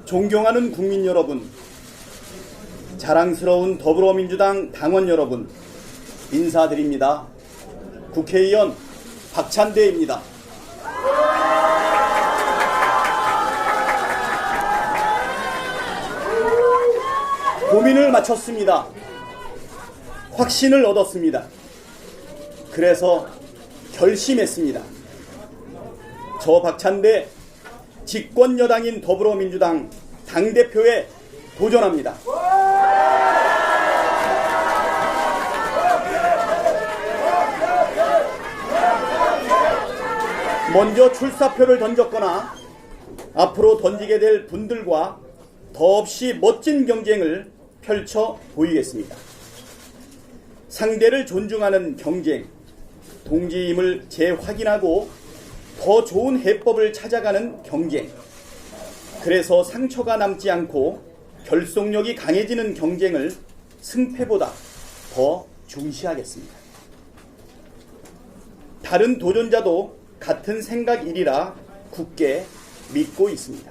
존경하는 국민 여러분, 자랑스러운 더불어민주당 당원 여러분, 인사드립니다. 국회의원 박찬대입니다. 고민을 마쳤습니다. 확신을 얻었습니다. 그래서 결심했습니다. 저 박찬대 집권여당인 더불어민주당 당대표에 도전합니다. 먼저 출사표를 던졌거나 앞으로 던지게 될 분들과 더없이 멋진 경쟁을 펼쳐 보이겠습니다. 상대를 존중하는 경쟁, 동지임을 재확인하고 더 좋은 해법을 찾아가는 경쟁, 그래서 상처가 남지 않고 결속력이 강해지는 경쟁을 승패보다 더 중시하겠습니다. 다른 도전자도 같은 생각이리라 굳게 믿고 있습니다.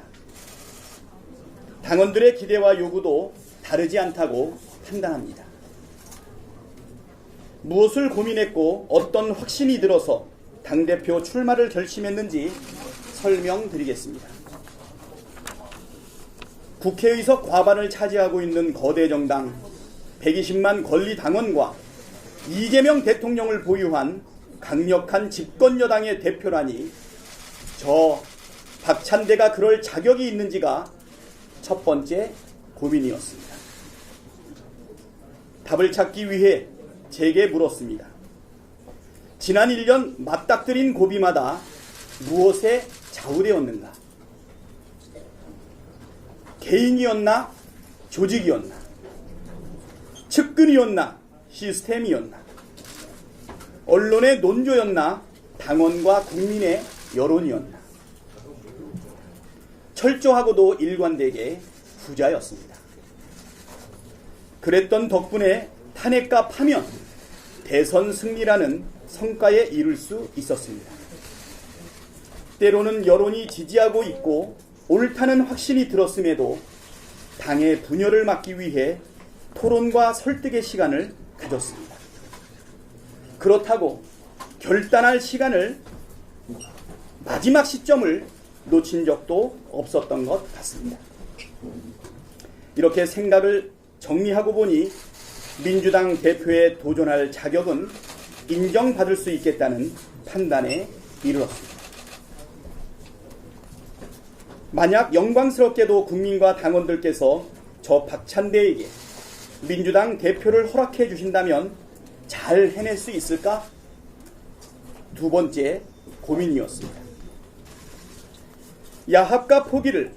당원들의 기대와 요구도 다르지 않다고 판단합니다. 무엇을 고민했고 어떤 확신이 들어서 당대표 출마를 결심했는지 설명드리겠습니다. 국회의석 과반을 차지하고 있는 거대 정당 120만 권리 당원과 이재명 대통령을 보유한 강력한 집권여당의 대표라니 저 박찬대가 그럴 자격이 있는지가 첫 번째 고민이었습니다. 답을 찾기 위해 제게 물었습니다. 지난 1년 맞닥뜨린 고비마다 무엇에 좌우되었는가? 개인이었나? 조직이었나? 측근이었나? 시스템이었나? 언론의 논조였나? 당원과 국민의 여론이었나? 철저하고도 일관되게 후자였습니다. 그랬던 덕분에 탄핵과 파면, 대선 승리라는 성과에 이를 수 있었습니다. 때로는 여론이 지지하고 있고 옳다는 확신이 들었음에도 당의 분열을 막기 위해 토론과 설득의 시간을 가졌습니다. 그렇다고 결단할 시간을, 마지막 시점을 놓친 적도 없었던 것 같습니다. 이렇게 생각을 정리하고 보니 민주당 대표에 도전할 자격은 인정받을 수 있겠다는 판단에 이르렀습니다. 만약 영광스럽게도 국민과 당원들께서 저 박찬대에게 민주당 대표를 허락해 주신다면 잘 해낼 수 있을까? 두 번째 고민이었습니다. 야합과 포기를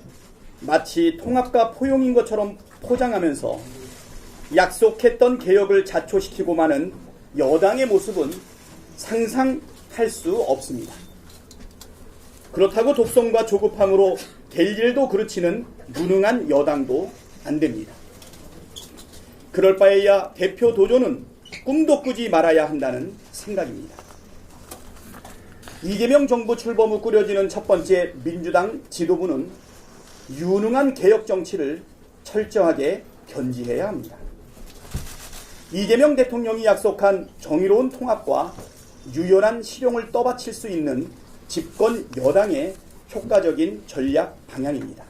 마치 통합과 포용인 것처럼 포장하면서 약속했던 개혁을 자초시키고 마는 여당의 모습은 상상할 수 없습니다. 그렇다고 독성과 조급함으로 될 일도 그르치는 무능한 여당도 안 됩니다. 그럴 바에야 대표 도전은 꿈도 꾸지 말아야 한다는 생각입니다. 이재명 정부 출범 후 꾸려지는 첫 번째 민주당 지도부는 유능한 개혁 정치를 철저하게 견지해야 합니다. 이재명 대통령이 약속한 정의로운 통합과 유연한 실용을 떠받칠 수 있는 집권 여당의 효과적인 전략 방향입니다.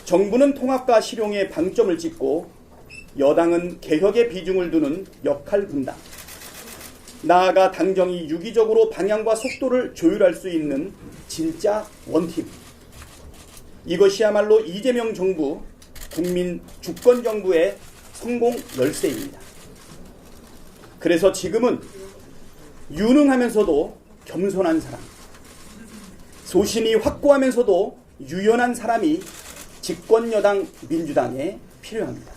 정부는 통합과 실용에 방점을 찍고 여당은 개혁에 비중을 두는 역할 분담, 나아가 당정이 유기적으로 방향과 속도를 조율할 수 있는 진짜 원팀, 이것이야말로 이재명 정부, 국민 주권 정부의 성공 열쇠입니다. 그래서 지금은 유능하면서도 겸손한 사람, 소신이 확고하면서도 유연한 사람이 집권여당 민주당에 필요합니다.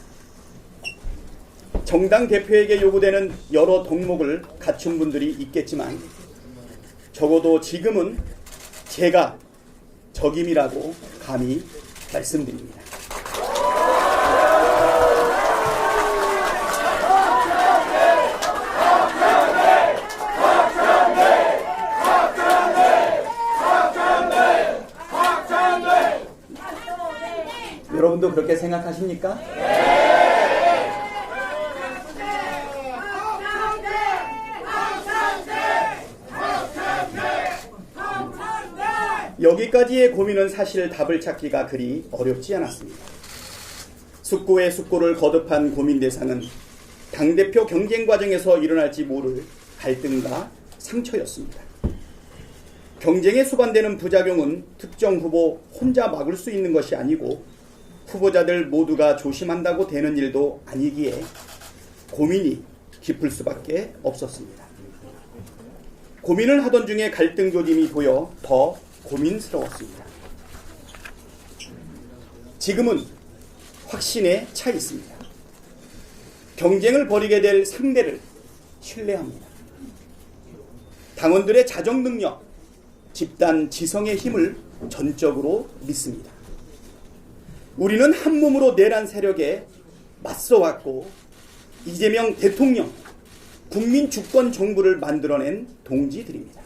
정당 대표에게 요구되는 여러 덕목을 갖춘 분들이 있겠지만 적어도 지금은 제가 적임이라고 감히 말씀드립니다. 여러분도 그렇게 생각하십니까? 여기까지의 고민은 사실 답을 찾기가 그리 어렵지 않았습니다. 숙고에 숙고를 거듭한 고민 대상은 당대표 경쟁 과정에서 일어날지 모를 갈등과 상처였습니다. 경쟁에 수반되는 부작용은 특정 후보 혼자 막을 수 있는 것이 아니고 후보자들 모두가 조심한다고 되는 일도 아니기에 고민이 깊을 수밖에 없었습니다. 고민을 하던 중에 갈등 조짐이 보여 더 고민스러웠습니다. 지금은 확신에 차 있습니다. 경쟁을 벌이게 될 상대를 신뢰합니다. 당원들의 자정 능력, 집단 지성의 힘을 전적으로 믿습니다. 우리는 한 몸으로 내란 세력에 맞서왔고 이재명 대통령, 국민 주권 정부를 만들어낸 동지들입니다.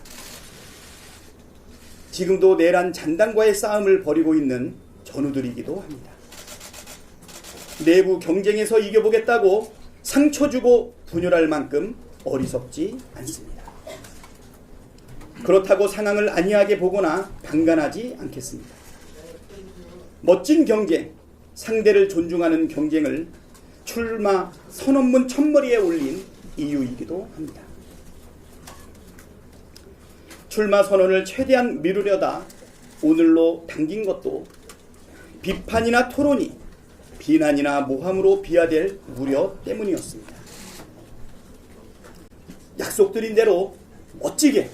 지금도 내란 잔당과의 싸움을 벌이고 있는 전우들이기도 합니다. 내부 경쟁에서 이겨보겠다고 상처 주고 분열할 만큼 어리석지 않습니다. 그렇다고 상황을 안이하게 보거나 방관하지 않겠습니다. 멋진 경쟁, 상대를 존중하는 경쟁을 출마 선언문 첫머리에 올린 이유이기도 합니다. 출마 선언을 최대한 미루려다 오늘로 당긴 것도 비판이나 토론이 비난이나 모함으로 비화될 우려 때문이었습니다. 약속드린 대로 멋지게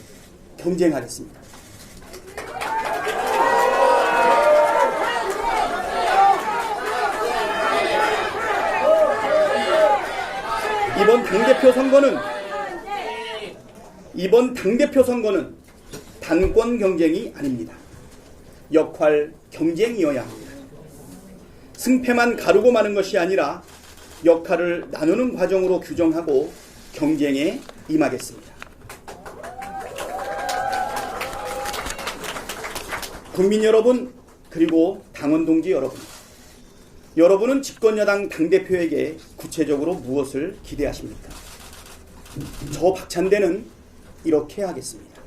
경쟁하겠습니다. 이번 당대표 선거는 당권 경쟁이 아닙니다. 역할 경쟁이어야 합니다. 승패만 가르고 마는 것이 아니라 역할을 나누는 과정으로 규정하고 경쟁에 임하겠습니다. 국민 여러분, 그리고 당원 동지 여러분, 여러분은 집권여당 당대표에게 구체적으로 무엇을 기대하십니까? 저 박찬대는 이렇게 하겠습니다.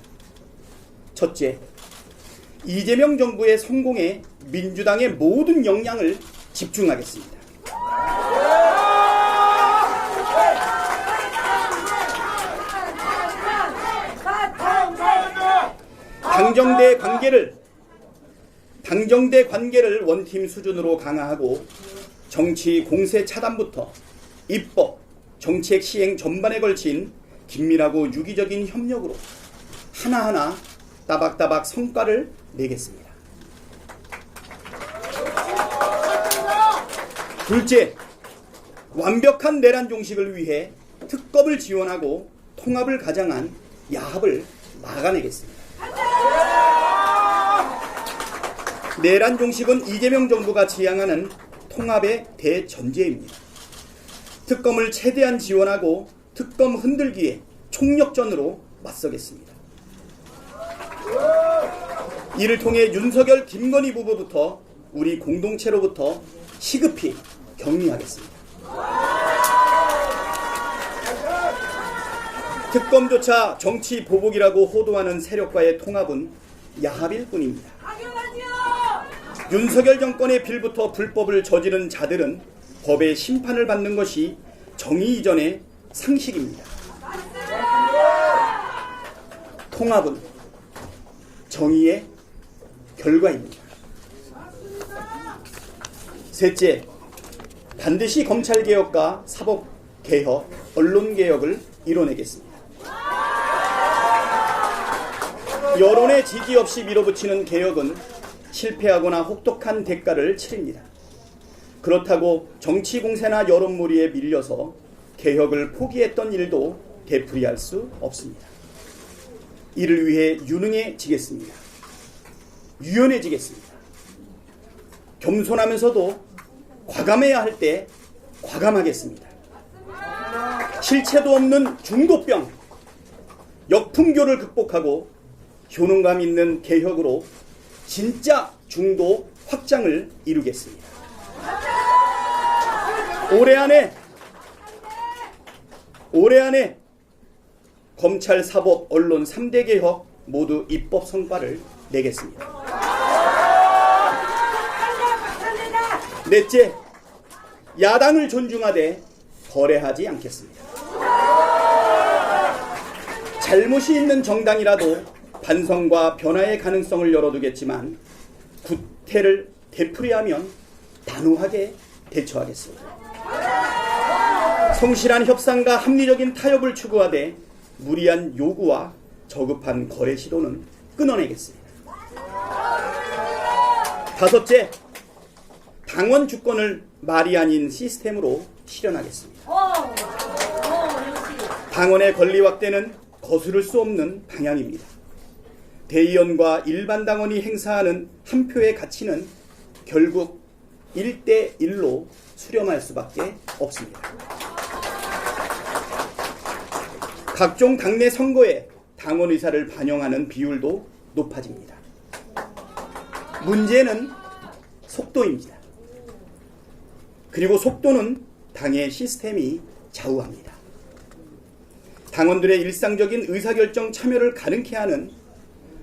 첫째, 이재명 정부의 성공에 민주당의 모든 역량을 집중하겠습니다. 당정대 관계를 원팀 수준으로 강화하고 정치 공세 차단부터 입법, 정책 시행 전반에 걸친 긴밀하고 유기적인 협력으로 하나하나 따박따박 성과를 내겠습니다. 둘째, 완벽한 내란 종식을 위해 특검을 지원하고 통합을 가장한 야합을 막아내겠습니다. 내란 종식은 이재명 정부가 지향하는 통합의 대전제입니다. 특검을 최대한 지원하고 특검 흔들기에 총력전으로 맞서겠습니다. 이를 통해 윤석열, 김건희 부부부터 우리 공동체로부터 시급히 격리하겠습니다. 특검조차 정치 보복이라고 호도하는 세력과의 통합은 야합일 뿐입니다. 윤석열 정권의 빌부터 불법을 저지른 자들은 법의 심판을 받는 것이 정의 이전의 상식입니다. 통합은 정의의 결과입니다. 셋째, 반드시 검찰개혁과 사법개혁, 언론개혁을 이뤄내겠습니다. 여론의 지지 없이 밀어붙이는 개혁은 실패하거나 혹독한 대가를 치릅니다. 그렇다고 정치 공세나 여론몰이에 밀려서 개혁을 포기했던 일도 되풀이할 수 없습니다. 이를 위해 유능해지겠습니다. 유연해지겠습니다. 겸손하면서도 과감해야 할 때 과감하겠습니다. 실체도 없는 중도병, 역풍교를 극복하고 효능감 있는 개혁으로 진짜 중도 확장을 이루겠습니다. 올해 안에 검찰, 사법, 언론 3대 개혁 모두 입법 성과를 내겠습니다. 넷째, 야당을 존중하되 거래하지 않겠습니다. 잘못이 있는 정당이라도 반성과 변화의 가능성을 열어두겠지만 구태를 되풀이하면 단호하게 대처하겠습니다. 성실한 협상과 합리적인 타협을 추구하되 무리한 요구와 저급한 거래 시도는 끊어내겠습니다. 다섯째, 당원 주권을 말이 아닌 시스템으로 실현하겠습니다. 당원의 권리 확대는 거스를 수 없는 방향입니다. 대의원과 일반 당원이 행사하는 한 표의 가치는 결국 1대1로 수렴할 수밖에 없습니다. 각종 당내 선거에 당원 의사를 반영하는 비율도 높아집니다. 문제는 속도입니다. 그리고 속도는 당의 시스템이 좌우합니다. 당원들의 일상적인 의사결정 참여를 가능케 하는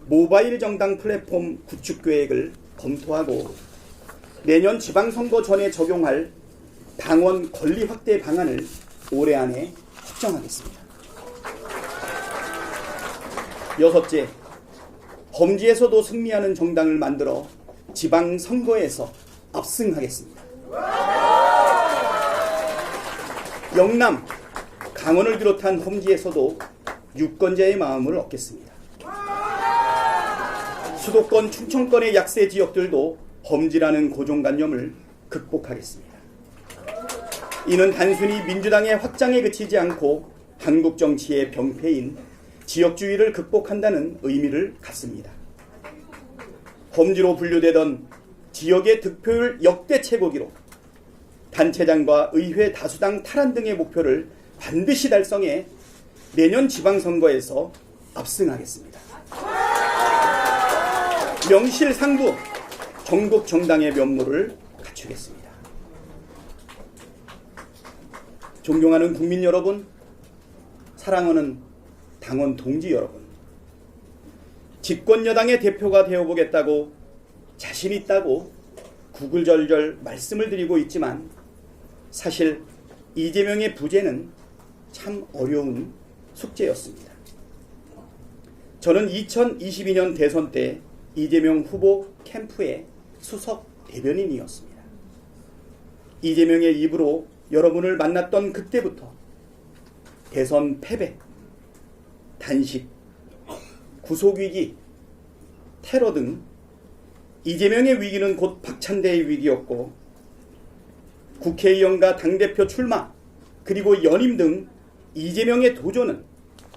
모바일 정당 플랫폼 구축 계획을 검토하고 내년 지방선거 전에 적용할 당원 권리 확대 방안을 올해 안에 확정하겠습니다. 여섯째, 범지에서도 승리하는 정당을 만들어 지방선거에서 압승하겠습니다. 영남, 강원을 비롯한 험지에서도 유권자의 마음을 얻겠습니다. 수도권, 충청권의 약세 지역들도 험지라는 고정관념을 극복하겠습니다. 이는 단순히 민주당의 확장에 그치지 않고 한국 정치의 병폐인 지역주의를 극복한다는 의미를 갖습니다. 험지로 분류되던 지역의 득표율 역대 최고기록, 단체장과 의회 다수당 탈환 등의 목표를 반드시 달성해 내년 지방선거에서 압승하겠습니다. 명실상부 전국 정당의 면모를 갖추겠습니다. 존경하는 국민 여러분, 사랑하는 당원 동지 여러분, 집권여당의 대표가 되어보겠다고 자신 있다고 구글절절 말씀을 드리고 있지만 사실 이재명의 부재는 참 어려운 숙제였습니다. 저는 2022년 대선 때 이재명 후보 캠프의 수석 대변인이었습니다. 이재명의 입으로 여러분을 만났던 그때부터 대선 패배, 단식, 구속위기, 테러 등 이재명의 위기는 곧 박찬대의 위기였고 국회의원과 당대표 출마 그리고 연임 등 이재명의 도전은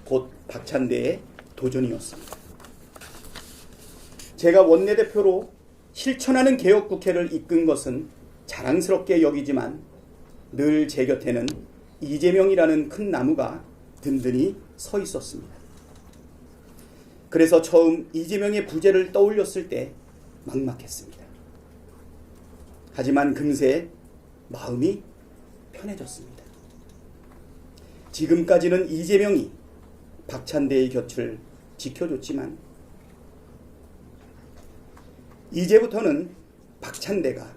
곧 박찬대의 도전이었습니다. 제가 원내대표로 실천하는 개혁국회를 이끈 것은 자랑스럽게 여기지만 늘 제 곁에는 이재명이라는 큰 나무가 든든히 서 있었습니다. 그래서 처음 이재명의 부재를 떠올렸을 때 막막했습니다. 하지만 금세 마음이 편해졌습니다. 지금까지는 이재명이 박찬대의 곁을 지켜줬지만 이제부터는 박찬대가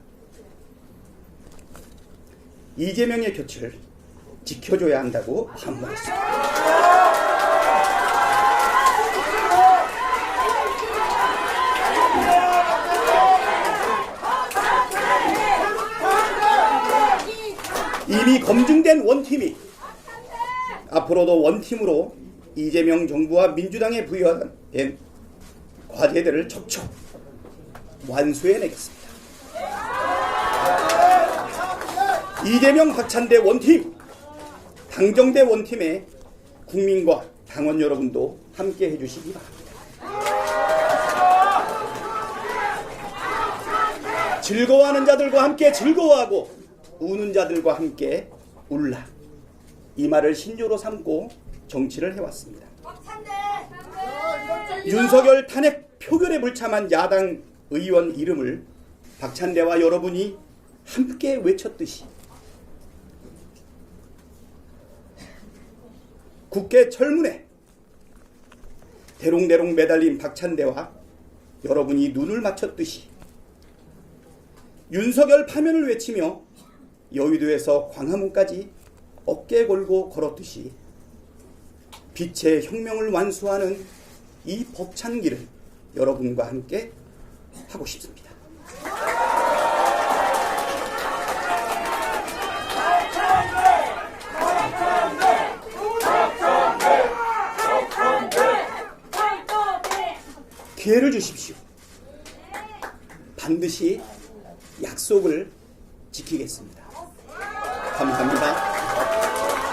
이재명의 곁을 지켜줘야 한다고 반문했습니다. 이미 검증된 원팀이 앞으로도 원팀으로 이재명 정부와 민주당에 부여된 과제들을 척척 완수해내겠습니다. 이재명 박찬대 원팀, 당정대 원팀에 국민과 당원 여러분도 함께 해주시기 바랍니다. 즐거워하는 자들과 함께 즐거워하고 우는 자들과 함께 울라. 이 말을 신조로 삼고 정치를 해왔습니다. 윤석열 탄핵 표결에 불참한 야당 의원 이름을 박찬대와 여러분이 함께 외쳤듯이 국회 철문에 대롱대롱 매달린 박찬대와 여러분이 눈을 맞췄듯이 윤석열 파면을 외치며 여의도에서 광화문까지 어깨 걸고 걸었듯이 빛의 혁명을 완수하는 이 벅찬 길을 여러분과 함께 하고 싶습니다. 기회를 주십시오. 반드시 약속을 지키겠습니다. 감사합니다.